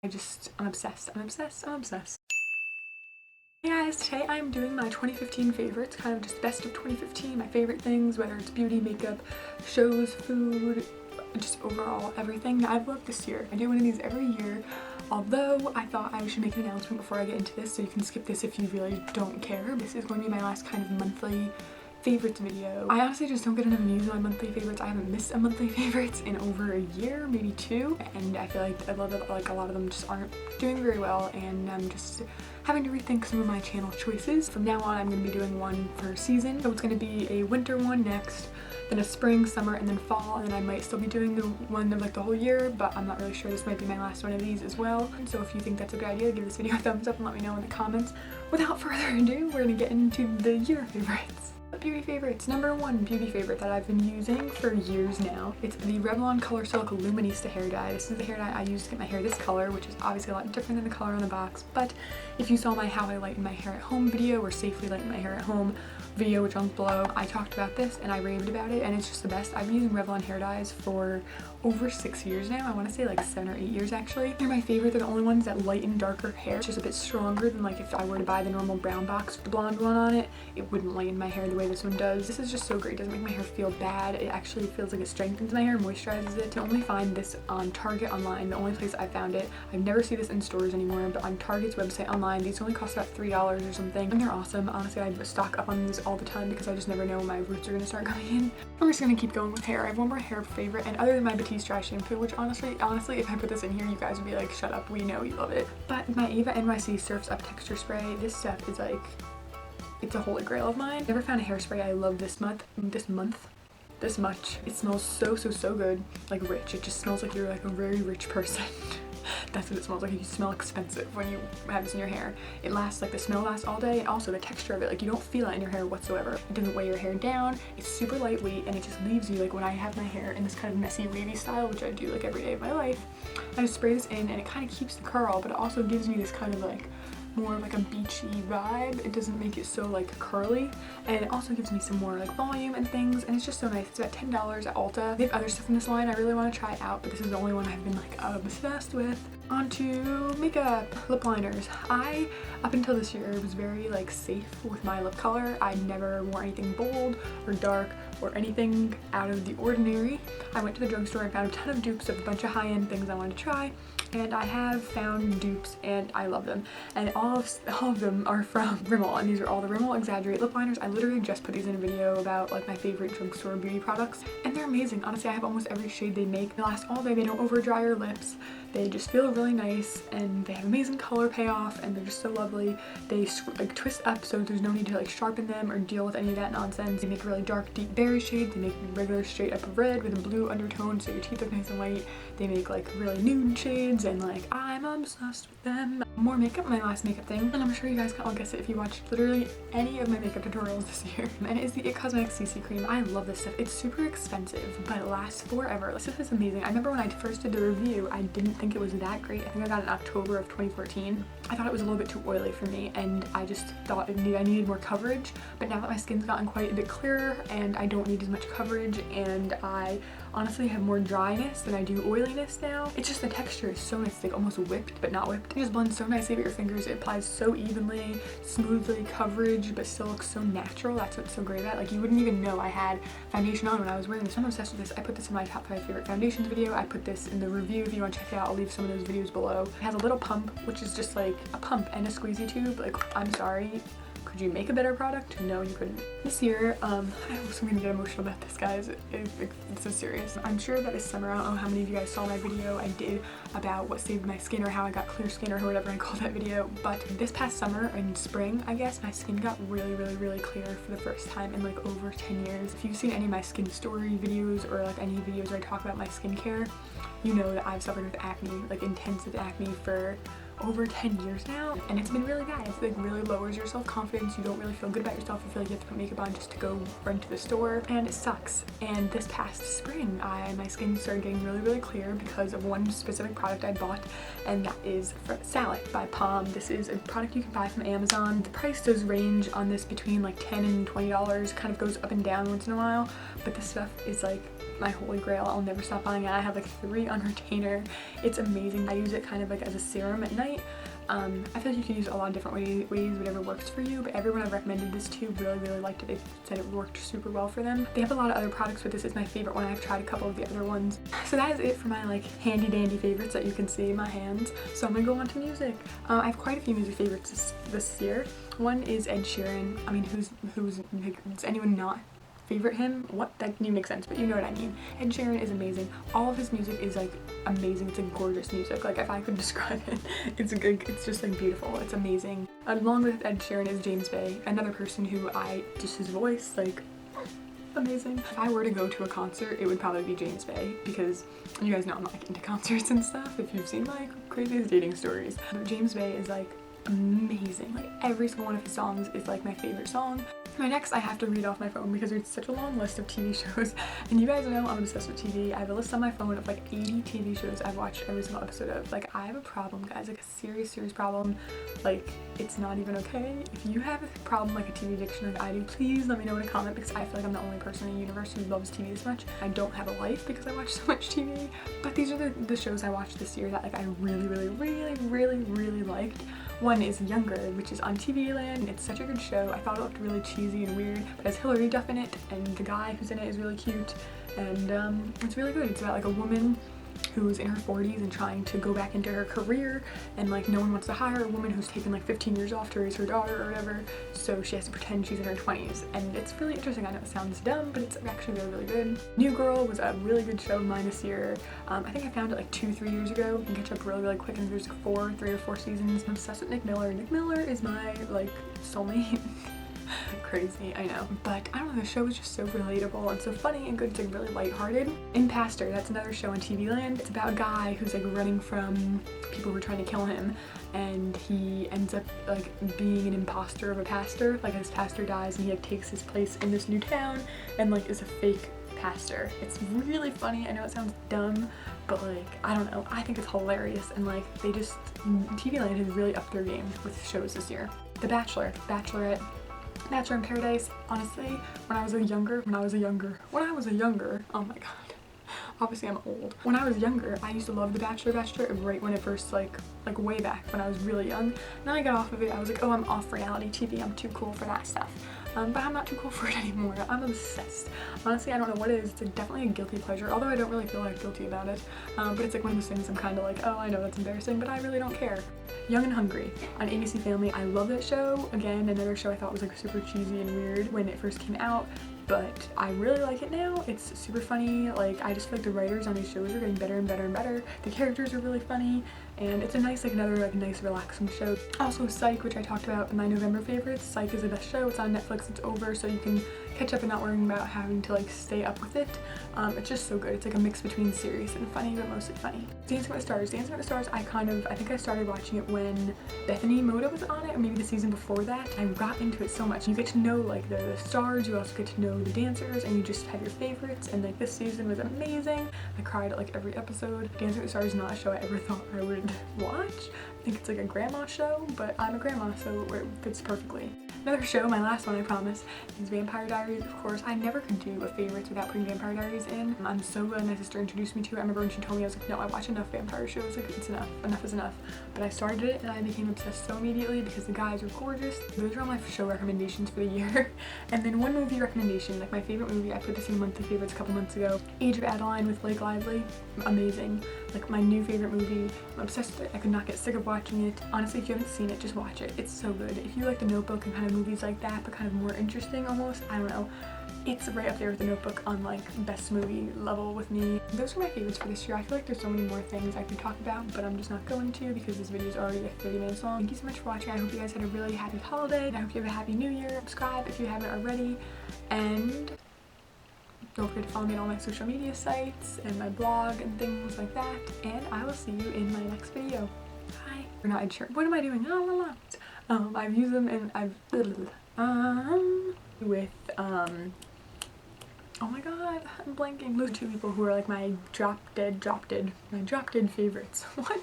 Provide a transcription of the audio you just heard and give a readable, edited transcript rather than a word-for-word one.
I'm obsessed, I'm obsessed, I'm obsessed. Hey guys, today I'm doing my 2015 favorites, kind of just best of 2015, my favorite things, whether it's beauty, makeup, shows, food, just overall everything that I've loved this year. I do one of these every year, although I thought I should make an announcement before I get into this, so you can skip this if you really don't care. This is going to be my last kind of monthly favorites video. I honestly just don't get enough views on my monthly favorites. I haven't missed a monthly favorites in over a year, maybe 2, and I feel like a lot of them just aren't doing very well, and I'm just having to rethink some of my channel choices. From now on, I'm going to be doing one per season, so it's going to be a winter one next, then a spring, summer, and then fall, and then I might still be doing the one of like the whole year, but I'm not really sure. This might be my last one of these as well. So if you think that's a good idea, give this video a thumbs up and let me know in the comments. Without further ado, we're gonna get into the year favorites. Beauty favorites. Number 1 beauty favorite that I've been using for years now. It's the Revlon Colorsilk Luminista hair dye. This is the hair dye I use to get my hair this color, which is obviously a lot different than the color on the box, but if you saw my how I lighten my hair at home video, or safely lighten my hair at home video, which linked below, I talked about this and I raved about it, and it's just the best. I've been using Revlon hair dyes for over 6 years now. I want to say like 7 or 8 years actually. They're my favorite. They're the only ones that lighten darker hair. It's just a bit stronger than like if I were to buy the normal brown box, the blonde one on it, it wouldn't lighten my hair the way this one does. This is just so great. It doesn't make my hair feel bad. It actually feels like it strengthens my hair, moisturizes it. You only find this on Target online, the only place I found it. I never see this in stores anymore, but on Target's website online, these only cost about $3 or something, and they're awesome. Honestly, I stock up on these all the time because I just never know when my roots are gonna start coming in. I'm just gonna keep going with hair. I have one more hair favorite, and other than my Batiste dry shampoo, which honestly, if I put this in here, you guys would be like, shut up, we know you love it. But my Eva NYC Surfs Up Texture Spray, this stuff is like, it's a holy grail of mine. Never found a hairspray I love this much. It smells so good, like rich. It just smells like you're like a very rich person. That's what it smells like. You smell expensive when you have this in your hair. It lasts, like the smell lasts all day, and also the texture of it, like you don't feel it in your hair whatsoever. It doesn't weigh your hair down. It's super lightweight, and it just leaves you, like when I have my hair in this kind of messy wavy style, which I do like every day of my life, I just spray this in and it kind of keeps the curl, but it also gives me this kind of like more of like a beachy vibe. It doesn't make it so like curly, and it also gives me some more like volume and things, and it's just so nice. It's about $10 at Ulta. They have other stuff in this line I really want to try out, but this is the only one I've been like obsessed with. On to makeup. Lip liners. Up until this year, was very like safe with my lip color. I never wore anything bold or dark or anything out of the ordinary. I went to the drugstore and found a ton of dupes of a bunch of high-end things I wanted to try, and I have found dupes and I love them, and all of them are from Rimmel, and these are all the Rimmel Exaggerate lip liners. I literally just put these in a video about like my favorite drugstore beauty products, and they're amazing. Honestly, I have almost every shade they make. They last all day. They don't over dry your lips. They just feel really nice, and they have amazing color payoff, and they're just so lovely. They like twist up, so there's no need to like sharpen them or deal with any of that nonsense. They make really dark, deep berry shades. They make regular straight up red with a blue undertone, so your teeth look nice and white. They make like really nude shades, and like I'm obsessed with them. More makeup, my last makeup thing, and I'm sure you guys can all guess it if you watched literally any of my makeup tutorials this year, and it is the It Cosmetics CC Cream. I love this stuff. It's super expensive, but it lasts forever. This stuff is amazing. I remember when I first did the review, I didn't think it was that great. I think I got it in October of 2014. I thought it was a little bit too oily for me, and I just thought I needed more coverage, but now that my skin's gotten quite a bit clearer and I don't need as much coverage, and I honestly have more dryness than I do oiliness now, it's just the texture is so nice. It's like almost whipped, but not whipped. It just blends so nicely with your fingers. It applies so evenly, smoothly, coverage, but still looks so natural. That's what's so great about it. Like you wouldn't even know I had foundation on when I was wearing this. I'm obsessed with this. I put this in my top 5 favorite foundations video. I put this in the review if you want to check it out. I'll leave some of those videos below. It has a little pump, which is just like a pump and a squeezy tube. Like, I'm sorry, could you make a better product? No, you couldn't. This year, I'm also gonna get emotional about this, guys. It's so serious. I'm sure that this summer, I don't know how many of you guys saw my video I did about what saved my skin or how I got clear skin or whatever I call that video, but this past summer and spring, I guess, my skin got really clear for the first time in like over 10 years. If you've seen any of my skin story videos or like any videos where I talk about my skincare, you know that I've suffered with acne, like intensive acne, for over 10 years now, and it's been really bad. It like really lowers your self-confidence. You don't really feel good about yourself. You feel like you have to put makeup on just to go run to the store, and it sucks. And this past spring, my skin started getting really clear because of one specific product I bought, and that is Salic by Palm. This is a product you can buy from Amazon. The price does range on this between like $10 and $20, kind of goes up and down once in a while, but this stuff is like my holy grail. I'll never stop buying it. I have like 3 on retainer. It's amazing. I use it kind of like as a serum at night. I feel like you can use it a lot of different ways, whatever works for you, but everyone I've recommended this to really liked it. They said it worked super well for them. They have a lot of other products, but this is my favorite one. I've tried a couple of the other ones. So that is it for my like handy dandy favorites that you can see in my hands. So I'm gonna go on to music. I have quite a few music favorites this year. One is Ed Sheeran. I mean, who's does anyone not favorite him? What? That didn't even make sense, but you know what I mean. Ed Sheeran is amazing. All of his music is like amazing. It's like gorgeous music. Like if I could describe it, it's good. It's just like beautiful. It's amazing. Along with Ed Sheeran is James Bay, another person who just his voice, like amazing. If I were to go to a concert, it would probably be James Bay, because you guys know I'm like into concerts and stuff if you've seen my craziest dating stories. But James Bay is like amazing. Like every single one of his songs is like my favorite song. My next, I have to read off my phone because there's such a long list of TV shows, and you guys know I'm obsessed with TV. I have a list on my phone of like 80 TV shows I've watched every single episode of. Like I have a problem, guys, like a serious problem. Like it's not even okay. If you have a problem like a TV addiction like I do, please let me know in a comment, because I feel like I'm the only person in the universe who loves TV this much. I don't have a life because I watch so much TV, but these are the shows I watched this year that like I really liked. One is Younger, which is on TV Land. It's such a good show. I thought it looked really cheesy and weird, but it has Hilary Duff in it, and the guy who's in it is really cute, and it's really good. It's about like a woman who's in her 40s and trying to go back into her career, and like no one wants to hire a woman who's taken like 15 years off to raise her daughter or whatever, so she has to pretend she's in her 20s, and it's really interesting. I know it sounds dumb, but it's actually really good. New Girl was a really good show of mine this year. I think I found it like 2-3 years ago. You can catch up really quick, and there's like 3 or 4 seasons. I'm obsessed with Nick Miller. Nick Miller is my like soulmate. Crazy, I know, but I don't know, the show is just so relatable and so funny and good. It's like really lighthearted. Impastor, that's another show on TV Land. It's about a guy who's like running from people who are trying to kill him, and he ends up like being an imposter of a pastor. Like his pastor dies, and he like takes his place in this new town and like is a fake pastor. It's really funny. I know it sounds dumb, but like I don't know, I think it's hilarious, and like TV Land has really upped their game with shows this year. The Bachelor, Bachelorette, Bachelor in Paradise. Honestly, when I was a younger, oh my god, obviously I'm old. When I was younger, I used to love The Bachelor, Bachelorette right when it first like way back when I was really young. Then I got off of it. I was like, oh, I'm off reality TV. I'm too cool for that stuff. But I'm not too cool for it anymore. I'm obsessed. Honestly, I don't know what it is. It's like definitely a guilty pleasure, although I don't really feel like guilty about it. But it's like one of those things I'm kind of like, oh, I know that's embarrassing, but I really don't care. Young and Hungry on ABC Family. I love that show. Again, another show I thought was like super cheesy and weird when it first came out, but I really like it now. It's super funny. Like I just feel like the writers on these shows are getting better and better. The characters are really funny, and it's a nice like another like nice relaxing show. Also Psych, which I talked about in my November favorites. Psych is the best show. It's on Netflix. It's over, so you can catch up and not worrying about having to like stay up with it. It's just so good. It's like a mix between serious and funny, but mostly funny. Dancing with the Stars. Dancing with the Stars, I think I started watching it when Bethany Moda was on it, or maybe the season before that. I got into it so much. You get to know like the stars, you also get to know the dancers, and you just have your favorites, and like this season was amazing. I cried at like every episode. Dancing with the Stars is not a show I ever thought I would watch. I think it's like a grandma show, but I'm a grandma, so it fits perfectly. Another show, my last one I promise, is Vampire Diaries, of course. I never could do a favorites without putting Vampire Diaries in. I'm so glad my sister introduced me to it. I remember when she told me, I was like, no, I watch enough vampire shows, like it's enough is enough. But I started it and I became obsessed so immediately because the guys are gorgeous. Those are all my show recommendations for the year. And then one movie recommendation, like my favorite movie, I put this in monthly favorites a couple months ago. Age of Adaline with Blake Lively, amazing. Like my new favorite movie, I'm obsessed with it. I could not get sick of watching it. Honestly, if you haven't seen it, just watch it. It's so good. If you like The Notebook and kind of movies like that, but kind of more interesting almost, I don't know, it's right up there with The Notebook on like best movie level with me. Those are my favorites for this year. I feel like there's so many more things I could talk about, but I'm just not going to because this video is already like 30 minutes long. Thank you so much for watching. I hope you guys had a really happy holiday, and I hope you have a happy new year. Subscribe if you haven't already, and don't forget to follow me on all my social media sites and my blog and things like that, and I will see you in my next video. Bye. Or not Sheeran. What am I doing? I've used them, and with oh my god, I'm blanking. Those 2 people who are like my drop dead favorites. What?